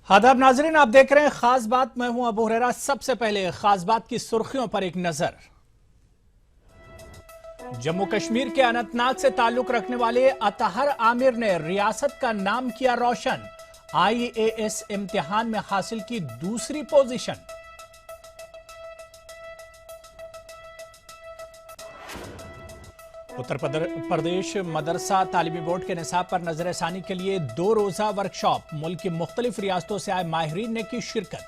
आदाब नाजरीन, आप देख रहे हैं खास बात। मैं हूं अबू हुरैरा। सबसे पहले खास बात की सुर्खियों पर एक नजर। जम्मू कश्मीर के अनंतनाग से ताल्लुक रखने वाले अतहर आमिर ने रियासत का नाम किया रोशन। आईएएस इम्तिहान में हासिल की दूसरी पोजीशन। उत्तर प्रदेश मदरसा तालीमी बोर्ड के निसाब पर नजरसानी के लिए 2 रोजा वर्कशॉप। मुल्क की मुख्तलिफ रियासतों से आए माहिरीन ने की शिरकत।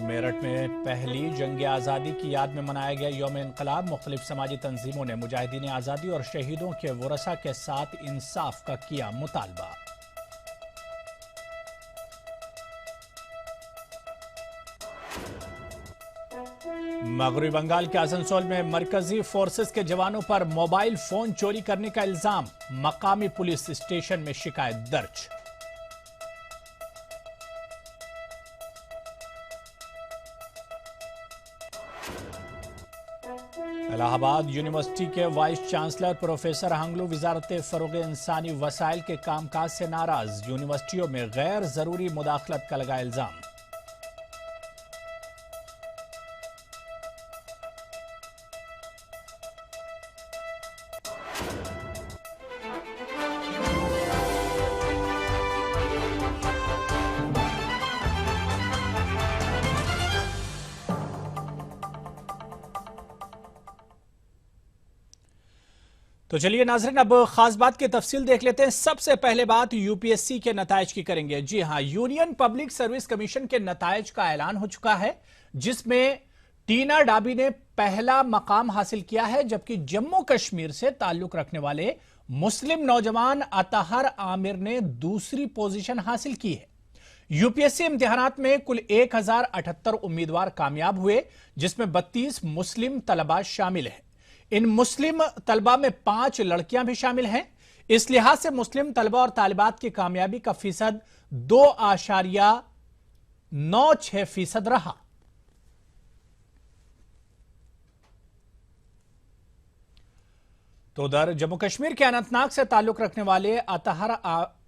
मेरठ में पहली जंग आजादी की याद में मनाया गया यौम इनकलाब। मुख्तलिफ समाजी तंजीमों ने मुजाहिदीन आजादी और शहीदों के वरसा के साथ इंसाफ का किया मुतालबा। मगरबी बंगाल के आसनसोल में मरकजी फोर्सेस के जवानों पर मोबाइल फोन चोरी करने का इल्जाम। मकामी पुलिस स्टेशन में शिकायत दर्ज। इलाहाबाद यूनिवर्सिटी के वाइस चांसलर प्रोफेसर हंगलू वजारत फरोग इंसानी वसाइल के कामकाज से नाराज। यूनिवर्सिटियों में गैर जरूरी मुदाखलत का लगा इल्जाम। तो चलिए नाज़रीन, अब खास बात की तफसील देख लेते हैं। सबसे पहले बात यूपीएससी के नतायज की करेंगे। जी हां, यूनियन पब्लिक सर्विस कमीशन के नतायज का ऐलान हो चुका है, जिसमें टीना डाबी ने पहला मकाम हासिल किया है, जबकि जम्मू कश्मीर से ताल्लुक रखने वाले मुस्लिम नौजवान अतहर आमिर ने दूसरी पोजीशन हासिल की है। यूपीएससी इम्तिहानात में कुल 1078 उम्मीदवार कामयाब हुए, जिसमें 32 मुस्लिम तलबा शामिल हैं। इन मुस्लिम तलबा में 5 लड़कियां भी शामिल हैं। इस लिहाज से मुस्लिम तलबा और तालिबात की कामयाबी का फीसद 2.96% रहा। तो उधर जम्मू कश्मीर के अनंतनाग से ताल्लुक रखने वाले अतहर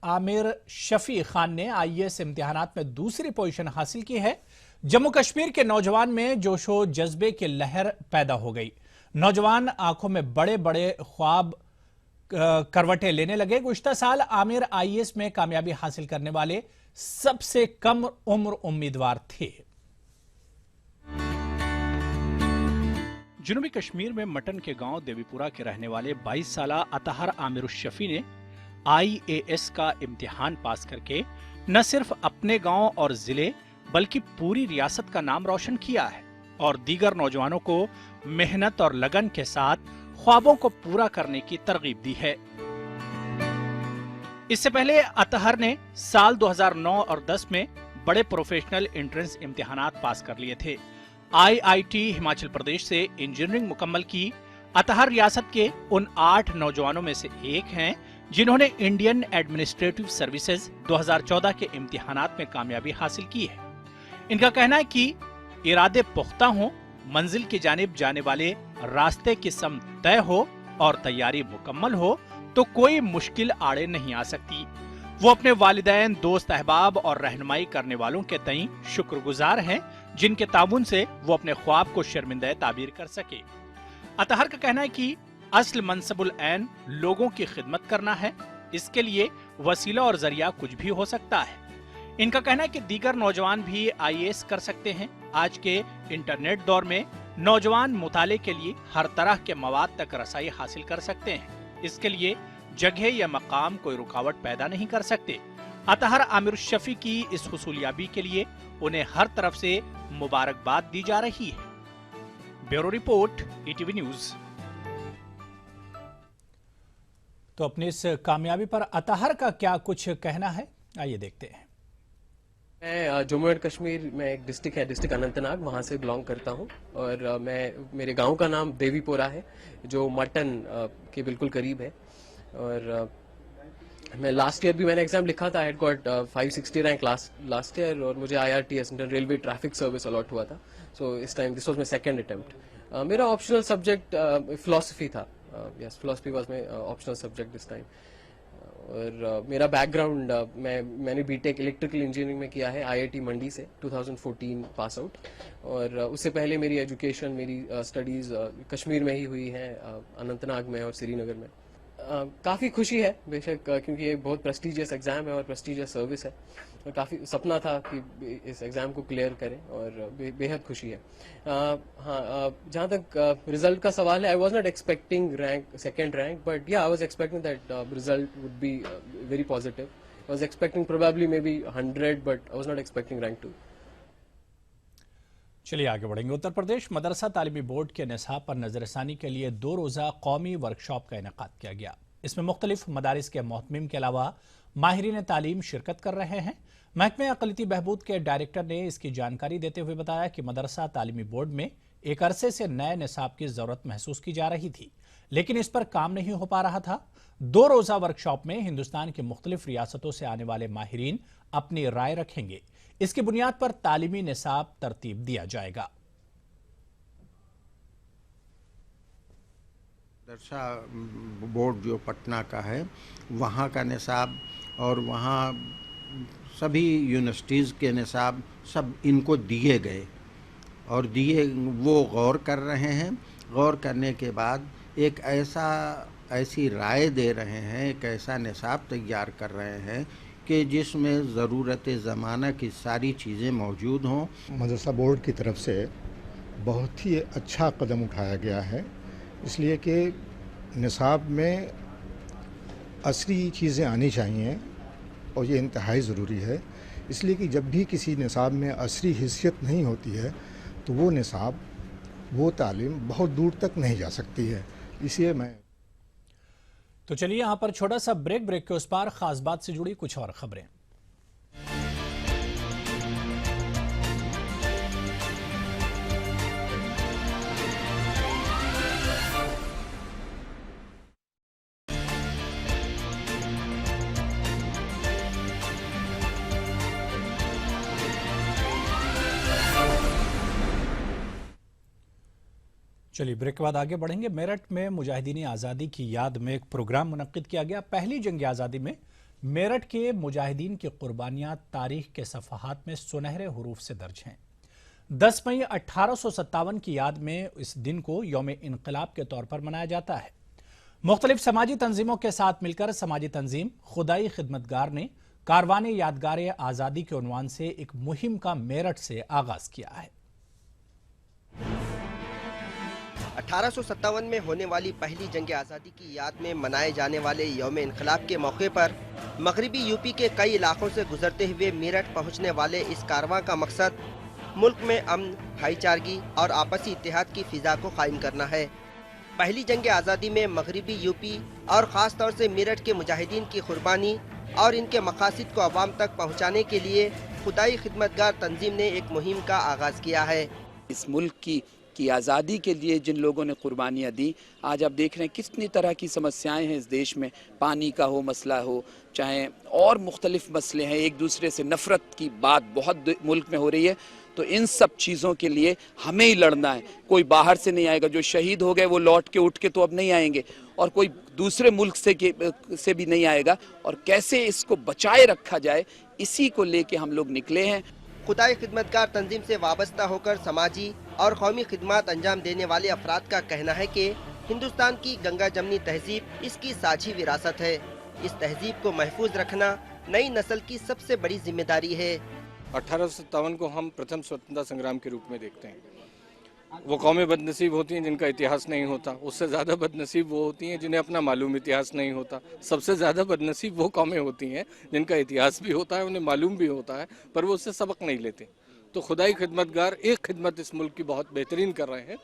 आमिर शफी खान ने आईएएस इम्तिहानात में दूसरी पोजीशन हासिल की है। जम्मू कश्मीर के नौजवान में जोशो जज्बे की लहर पैदा हो गई। नौजवान आंखों में बड़े बड़े ख्वाब करवटें लेने लगे। गुज़िश्ता साल आमिर आईएएस में कामयाबी हासिल करने वाले सबसे कम उम्र उम्मीदवार थे। जनूबी कश्मीर में मटन के गांव देवीपुरा के रहने वाले 22 साल अतहर आमिर शफी ने आईएएस का इम्तिहान पास करके न सिर्फ अपने गांव और जिले बल्कि पूरी रियासत का नाम रोशन किया है और दीगर नौजवानों को मेहनत और लगन के साथ ख्वाबों को पूरा करने की तरगीब दी है। इससे पहले अतहर ने साल 2009 और 10 में बड़े प्रोफेशनल एंट्रेंस इम्तिहानात पास कर लिए थे। आईआईटी हिमाचल प्रदेश से इंजीनियरिंग मुकम्मल की अतहर रियासत के उन 8 नौजवानों में से एक हैं जिन्होंने इंडियन एडमिनिस्ट्रेटिव सर्विसेज 2014 के इम्तिहानात में कामयाबी हासिल की है। इनका कहना है कि इरादे पुख्ता हों, मंजिल की जानिब जाने वाले रास्ते की सम तय हो और तैयारी मुकम्मल हो तो कोई मुश्किल आड़े नहीं आ सकती। वो अपने वालिदैन, दोस्त अहबाब और रहनुमाई करने वालों के तई शुक्रगुजार हैं, जिनके ताउन से वो अपने ख्वाब को शर्मिंदा ताबीर कर सके। अतहर का कहना है कि असल मनसबुल ऐन लोगों की खिदमत करना है। इसके लिए वसीला और जरिया कुछ भी हो सकता है। इनका कहना है कि दीगर नौजवान भी आईएएस कर सकते हैं। आज के इंटरनेट दौर में नौजवान मुताले के लिए हर तरह के मवाद तक रसाई हासिल कर सकते हैं। इसके लिए जगह या मकाम कोई रुकावट पैदा नहीं कर सकते। अतहर आमिर शफी की इस हुसूलियाबी के लिए उन्हें हर तरफ से मुबारकबाद दी जा रही है। Bureau report, ETV news. तो अपनी इस कामयाबी पर अतहर का क्या कुछ कहना है, आइए देखते हैं। मैं जम्मू एंड कश्मीर में एक डिस्ट्रिक्ट है, डिस्ट्रिक्ट अनंतनाग, वहाँ से बिलोंग करता हूँ और मेरे गांव का नाम देवीपुरा है जो मटन के बिल्कुल करीब है। और मैं लास्ट ईयर भी मैंने एग्जाम लिखा था। I had got 560 rank last year और मुझे IRTS Indian railway traffic service allot हुआ था। सो इस time this was my second attempt. मेरा ऑप्शनल सब्जेक्ट फिलोसफी था। Yes, philosophy was my optional subject this time. और मेरा बैकग्राउंड मैंने बीटेक इलेक्ट्रिकल इंजीनियरिंग में किया है आईआईटी मंडी से 2014 पास आउट। और उससे पहले मेरी एजुकेशन, मेरी स्टडीज़ कश्मीर में ही हुई है, अनंतनाग में और श्रीनगर में। काफ़ी खुशी है बेशक, क्योंकि ये बहुत प्रेस्टिजियस एग्ज़ाम है और प्रेस्टिजियस सर्विस है, और काफ़ी सपना था कि इस एग्ज़ाम को क्लियर करें, और बेहद खुशी है। हाँ, जहाँ तक रिजल्ट का सवाल है, I was not expecting second rank, but yeah I was expecting that result would be very positive. I was expecting probably maybe 100, but I was not expecting rank 2। चलिए आगे बढ़ेंगे। उत्तर प्रदेश मदरसा तालीमी बोर्ड के निसाब पर नजरसानी के लिए 2 रोज़ा कौमी वर्कशॉप का इनेकाद किया गया। इसमें मुख्तलिफ मदारिस के मोहतमिम के अलावा माहिरीन तालीम शिरकत कर रहे हैं। महकमे अक़लियती बहबूद के डायरेक्टर ने इसकी जानकारी देते हुए बताया कि मदरसा तालीमी बोर्ड में एक अरसे से नए निसाब की जरूरत महसूस की जा रही थी, लेकिन इस पर काम नहीं हो पा रहा था। 2 रोज़ा वर्कशॉप में हिंदुस्तान की मुख्तलिफ रियासतों से आने वाले माहिरीन अपनी राय रखेंगे। इसकी बुनियाद पर तालीमी निसाब तरतीब दिया जाएगा। मदरसा बोर्ड जो पटना का है, वहाँ का निसाब और वहाँ सभी यूनिवर्सिटीज़ के निसाब सब इनको दिए गए, और वो गौर कर रहे हैं। गौर करने के बाद एक ऐसी राय दे रहे हैं, एक ऐसा निसाब तैयार कर रहे हैं कि जिसमें ज़रूरत ज़माना की सारी चीज़ें मौजूद हों। मदरसा बोर्ड की तरफ से बहुत ही अच्छा कदम उठाया गया है, इसलिए कि निसाब में असली चीज़ें आनी चाहिए, और ये इंतहाई ज़रूरी है। इसलिए कि जब भी किसी निसाब में असली हिस्सियत नहीं होती है, तो वो निसाब, वो तालीम बहुत दूर तक नहीं जा सकती है। इसलिए मैं तो चलिए यहां पर छोटा सा ब्रेक के उस पार खास बात से जुड़ी कुछ और खबरें। चलिए ब्रेक के बाद आगे बढ़ेंगे। मेरठ में मुजाहिदीन आज़ादी की याद में एक प्रोग्राम मुनक्किद किया गया। पहली जंग आज़ादी में मेरठ के मुजाहिदीन की कुर्बानियां तारीख के सफ़हात में सुनहरे हरूफ से दर्ज हैं। 10 मई 1857 की याद में इस दिन को यौम इनकलाब के तौर पर मनाया जाता है। मुख्तलिफ समाजी तंजीमों के साथ मिलकर समाजी तंजीम खुदाई खिदमतगार ने कारवाने यादगार आज़ादी के उन्वान से एक मुहिम का मेरठ से आगाज किया है। 1857 में होने वाली पहली जंग आज़ादी की याद में मनाए जाने वाले यौम इनकलाब के मौके पर मगरबी यूपी के कई इलाकों से गुजरते हुए मेरठ पहुंचने वाले इस कारवां का मकसद मुल्क में अमन, भाईचारगी और आपसी इत्तेहाद की फिजा को कायम करना है। पहली जंग आज़ादी में मगरबी यूपी और ख़ास तौर से मेरठ के मुजाहिदीन की कुर्बानी और इनके मकासद को अवाम तक पहुँचाने के लिए खुदाई खिदमतगार तंजीम ने एक मुहिम का आगाज़ किया है। इस मुल्क की आज़ादी के लिए जिन लोगों ने कुर्बानियाँ दी, आज आप देख रहे हैं कितनी तरह की समस्याएं हैं इस देश में। पानी का हो मसला हो, चाहे और मुख्तलिफ मसले हैं, एक दूसरे से नफ़रत की बात बहुत मुल्क में हो रही है। तो इन सब चीज़ों के लिए हमें ही लड़ना है। कोई बाहर से नहीं आएगा। जो शहीद हो गए वो लौट के उठ के तो अब नहीं आएंगे, और कोई दूसरे मुल्क से भी नहीं आएगा। और कैसे इसको बचाए रखा जाए, इसी को लेके हम लोग निकले हैं। खुदाई खिदमतगार तंजीम से वाबस्ता होकर समाजी और कौमी खिदमत अंजाम देने वाले अफराद का कहना है कि हिंदुस्तान की गंगा जमनी तहजीब इसकी साझी विरासत है। इस तहजीब को महफूज रखना नई नस्ल की सबसे बड़ी जिम्मेदारी है। 1857 को हम प्रथम स्वतंत्रता संग्राम के रूप में देखते हैं। वो कौमें बदनसीब होती हैं जिनका इतिहास नहीं होता, उससे ज़्यादा बदनसीब वो होती हैं जिन्हें अपना मालूम इतिहास नहीं होता। सबसे ज़्यादा बदनसीब वो कौमें होती हैं जिनका इतिहास भी होता है, उन्हें मालूम भी होता है, पर वो उससे सबक नहीं लेते। तो खुदाई खिदमतगार एक खिदमत इस मुल्क की बहुत बेहतरीन कर रहे हैं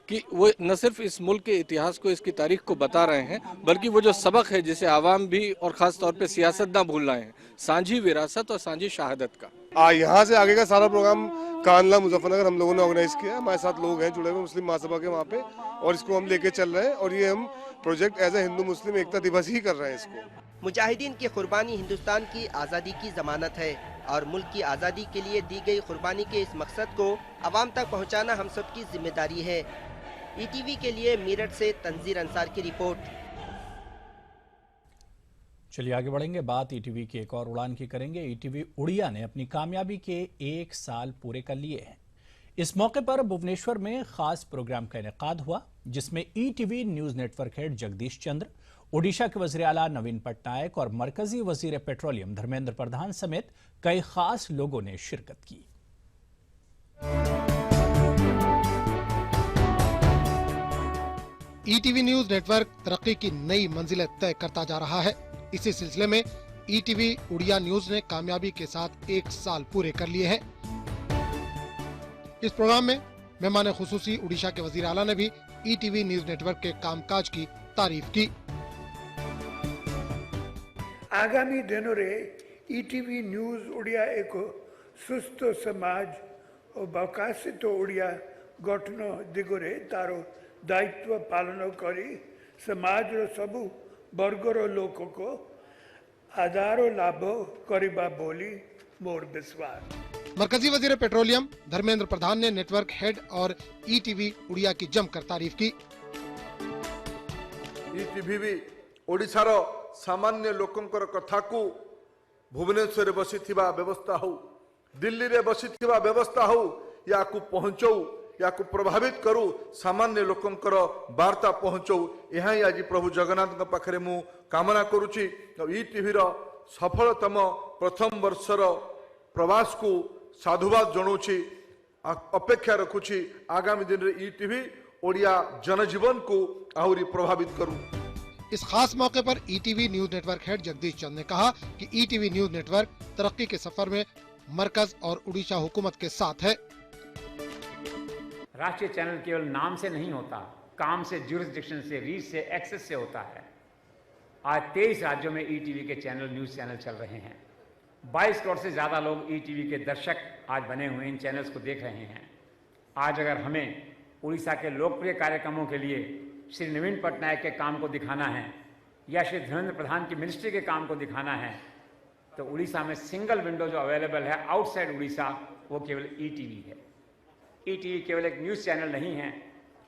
कि वो न सिर्फ इस मुल्क के इतिहास को, इसकी तारीख को बता रहे हैं, बल्कि वो जो सबक है जिसे आवाम भी और ख़ास तौर पे सियासतदां भूल रहे हैं, सांझी विरासत और सांझी शहादत का। यहाँ से आगे का सारा प्रोग्राम कानला मुजफ्फरनगर हम लोगों ने ऑर्गेनाइज किया। हमारे साथ लोग हैं जुड़े हुए मुस्लिम महासभा के वहाँ पे, और इसको हम लेके चल रहे हैं। और ये हम प्रोजेक्ट एज ए हिंदू मुस्लिम एकता दिवस ही कर रहे हैं इसको। मुजाहिदीन की कुर्बानी हिंदुस्तान की आज़ादी की जमानत है, और मुल्क की आज़ादी के लिए दी गई कुर्बानी के इस मकसद को अवाम तक पहुँचाना हम सब की जिम्मेदारी है। ETV के लिए मेरठ से तंजीर अंसार की रिपोर्ट। चलिए आगे बढ़ेंगे। बात ईटीवी की एक और उड़ान की करेंगे। ईटीवी उड़िया ने अपनी कामयाबी के 1 साल पूरे कर लिए हैं। इस मौके पर भुवनेश्वर में खास प्रोग्राम का इनेकाद हुआ, जिसमें ETV news network head Jagdish Chandra, Odisha के वजीर आला नवीन पटनायक और मरकजी वजीर पेट्रोलियम धर्मेंद्र प्रधान समेत कई खास लोगों ने शिरकत की। ईटीवी न्यूज नेटवर्क तरक्की की नई मंजिलें तय करता जा रहा है। इसी सिलसिले में ईटीवी उड़िया न्यूज ने कामयाबी के साथ 1 साल पूरे कर लिए हैं। इस प्रोग्राम में मेहमान खुसूसी उड़ीसा के वजीर आला ने भी ईटीवी न्यूज नेटवर्क के कामकाज की तारीफ की। आगामी दिनों रे ईटीवी न्यूज उड़िया एक सुस्थ समाज और विकसित उड़िया गठन दिगरे तारो दायित्व पालन करी समाज रो सबु वर्गर लोक को आधार लाभ करिबा बोली मोर विश्वास। मरकजी वजीर पेट्रोलियम धर्मेंद्र प्रधान ने नेटवर्क हेड और ईटीवी उड़िया की जमकर तारीफ की। ईटीवी भी ओडिशार सामान्य लोकंकर कथा को भुवनेश्वर बसिथिबा व्यवस्था हो, दिल्ली रे बसिथिबा व्यवस्था हो, या को पहुंचौ, या को प्रभावित करू, सामान्य लोकंकर वार्ता पहुंचौ। यहाँ आज प्रभु जगन्नाथ पाखरे मु कामना करुची। ईटीवी रो सफलतम प्रथम वर्षर प्रवास को साधुवाद जनाऊँची, अपेक्षा रखुची आगामी दिन रे ईटीवी ओडिया जनजीवन को आहुरी प्रभावित करू। इस खास मौके पर ETV news network head Jagdish Chand ने कहा कि ईटीवी न्यूज नेटवर्क तरक्की के सफर में मरकज और उड़ीसा हुकूमत के साथ है। राष्ट्रीय चैनल केवल नाम से नहीं होता, काम से, ज्यूरिसडिक्शन से, रीच से, एक्सेस से होता है। आज 23 राज्यों में ईटीवी के चैनल, न्यूज चैनल चल रहे हैं। 22 करोड़ से ज्यादा लोग ईटीवी के दर्शक आज बने हुए इन चैनल्स को देख रहे हैं। आज अगर हमें उड़ीसा के लोकप्रिय कार्यक्रमों के लिए श्री नवीन पटनायक के काम को दिखाना है या श्री धर्मेंद्र प्रधान की मिनिस्ट्री के काम को दिखाना है, तो उड़ीसा में सिंगल विंडो जो अवेलेबल है आउटसाइड उड़ीसा, वो केवल ईटीवी है। ईटीवी केवल एक न्यूज़ चैनल नहीं है।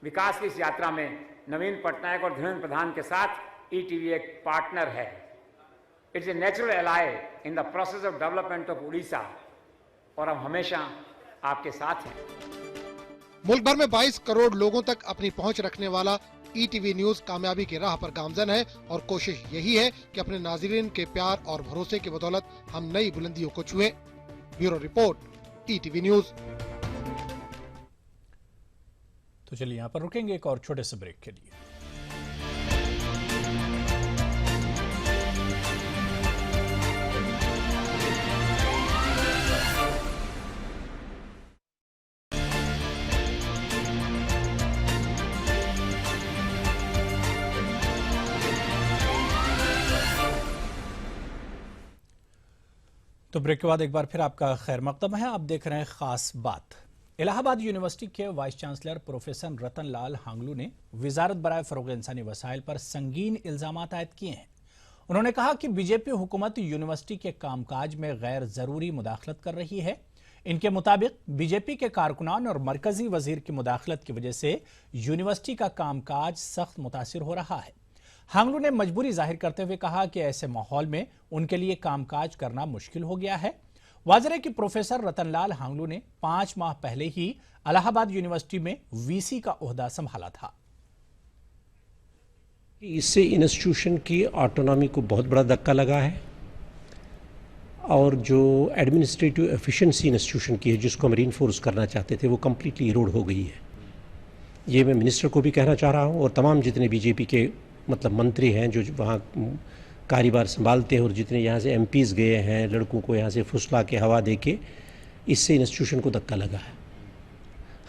विकास की इस यात्रा में नवीन पटनायक और धर्मेंद्र प्रधान के साथ ईटीवी एक पार्टनर है। It's a natural ally in the process of development of Orissa, और हम हमेशा आपके साथ हैं। मुल्क भर में 22 करोड़ लोगों तक अपनी पहुंच रखने वाला ईटीवी न्यूज कामयाबी की राह पर गामजन है और कोशिश यही है कि अपने नाज़रीन के प्यार और भरोसे की बदौलत हम नई बुलंदियों को छुएं। Bureau report, ETV news. तो चलिए यहाँ पर रुकेंगे एक और छोटे से ब्रेक के लिए। तो ब्रेक के बाद एक बार फिर आपका खैर मकदम है। आप देख रहे हैं खास बात। इलाहाबाद यूनिवर्सिटी के वाइस चांसलर प्रोफेसर रतन लाल हांगलू ने वजारत बराए फरोग इंसानी वसाइल पर संगीन इल्जाम आयद किए हैं। उन्होंने कहा कि बीजेपी हुकूमत यूनिवर्सिटी के कामकाज में गैर जरूरी मुदाखलत कर रही है। इनके मुताबिक बीजेपी के कारकुनान और मरकजी वजीर की मुदाखलत की वजह से यूनिवर्सिटी का कामकाज सख्त मुतासिर हो रहा है। हांगलू ने मजबूरी जाहिर करते हुए कहा कि ऐसे माहौल में उनके लिए कामकाज करना मुश्किल हो गया है। वाज़ेह है कि प्रोफेसर रतनलाल हांगलू ने 5 माह पहले ही इलाहाबाद यूनिवर्सिटी में वीसी का ओहदा संभाला था। इससे इंस्टीट्यूशन की ऑटोनॉमी को बहुत बड़ा धक्का लगा है और जो एडमिनिस्ट्रेटिव एफिशिएंसी इंस्टीट्यूशन की है, जिसको हम रीइंफोर्स करना चाहते थे, वो कम्प्लीटली इरोड हो गई है। ये मैं मिनिस्टर को भी कहना चाह रहा हूँ और तमाम जितने बीजेपी के मंत्री हैं जो वहाँ कार्यभार संभालते हैं और जितने यहाँ से एमपीज़ गए हैं, लड़कों को यहाँ से फुसला के हवा दे के, इससे इंस्टीट्यूशन को धक्का लगा है।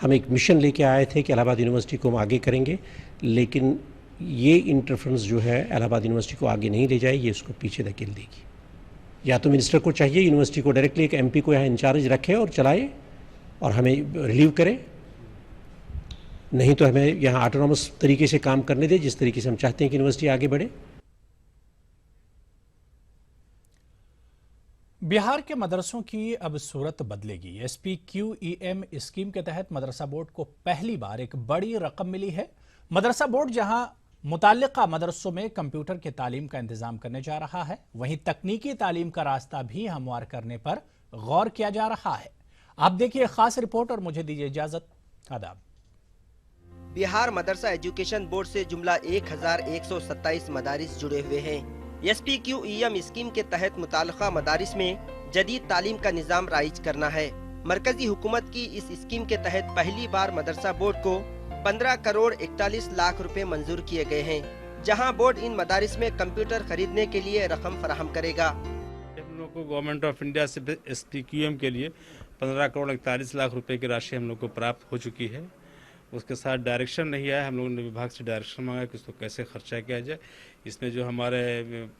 हम एक मिशन लेके आए थे कि इलाहाबाद यूनिवर्सिटी को हम आगे करेंगे, लेकिन ये इंटरफ्रेंस जो है इलाहाबाद यूनिवर्सिटी को आगे नहीं ले जाएगी, ये उसको पीछे धकेल देगी। या तो मिनिस्टर को चाहिए यूनिवर्सिटी को डायरेक्टली एक एमपी को यहाँ इंचार्ज रखे और चलाए और हमें रिलीव करे, नहीं तो हमें यहाँ ऑटोनॉमस तरीके से काम करने दे, जिस तरीके से हम चाहते हैं कि यूनिवर्सिटी आगे बढ़े। बिहार के मदरसों की अब सूरत बदलेगी। SPQEM स्कीम के तहत मदरसा बोर्ड को पहली बार एक बड़ी रकम मिली है। मदरसा बोर्ड जहां मुताल्लिका मदरसों में कंप्यूटर की तालीम का इंतजाम करने जा रहा है। वहीं तकनीकी तालीम का रास्ता भी हमवार करने पर गौर किया जा रहा है। आप देखिए खास रिपोर्ट और मुझे दीजिए इजाजत। आदाब। बिहार मदरसा एजुकेशन बोर्ड से जुमला 1127 मदारिस जुड़े हुए हैं। SPQEM स्कीम के तहत मुताल्लिका मदारिस में जदीद तालीम का निज़ाम राइज करना है। मरकजी हुकूमत की इस स्कीम के तहत पहली बार मदरसा बोर्ड को 15 करोड़ 41 लाख रुपए मंजूर किए गए हैं, जहां बोर्ड इन मदारिस में कंप्यूटर खरीदने के लिए रकम फराहम करेगा। हम लोग को गवर्नमेंट ऑफ इंडिया से SPQM के लिए 15 करोड़ 41 लाख रुपए की राशि हम लोग को प्राप्त हो चुकी है। उसके साथ डायरेक्शन नहीं आया, हम लोगों ने विभाग से डायरेक्शन मांगा कि उसको कैसे खर्चा किया जाए। इसमें जो हमारे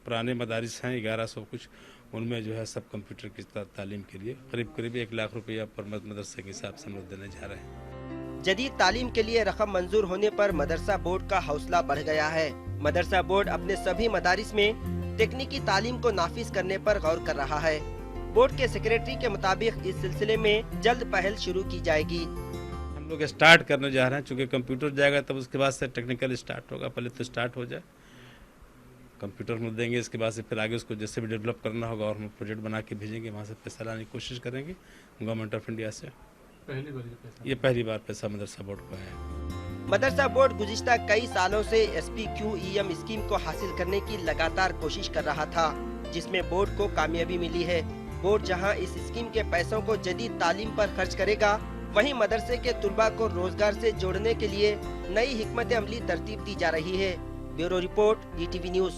पुराने मदारिस हैं 1100 कुछ, उनमें जो है सब कंप्यूटर की तालीम के लिए करीब 1 लाख रुपया पर मदरसे के हिसाब से हम लोग देने जा रहे हैं। जदीद तालीम के लिए रकम मंजूर होने पर मदरसा बोर्ड का हौसला बढ़ गया है। मदरसा बोर्ड अपने सभी मदारिस में तकनीकी तालीम को नाफिज करने पर गौर कर रहा है। बोर्ड के सेक्रेटरी के मुताबिक इस सिलसिले में जल्द पहल शुरू की जाएगी। हम लोग स्टार्ट करने जा रहे हैं, चूँकि कंप्यूटर जाएगा तब उसके बाद से टेक्निकल स्टार्ट होगा। पहले तो स्टार्ट हो जाए, कंप्यूटर में देंगे, इसके बाद से फिर आगे उसको जैसे भी डेवलप करना होगा और हम प्रोजेक्ट बना के भेजेंगे, वहाँ से पैसा लाने की कोशिश करेंगे गवर्नमेंट ऑफ इंडिया से। ये पहली बार पैसा मदरसा बोर्ड को है। मदरसा बोर्ड गुज़िश्ता कई सालों से SPQEM स्कीम को हासिल करने की लगातार कोशिश कर रहा था, जिसमें बोर्ड को कामयाबी मिली है। बोर्ड जहां इस स्कीम के पैसों को जदीद तालीम पर खर्च करेगा, वहीं मदरसे के तुलबा को रोजगार से जोड़ने के लिए नई हिकमत अमली तरतीब दी जा रही है। Bureau report, ETV news.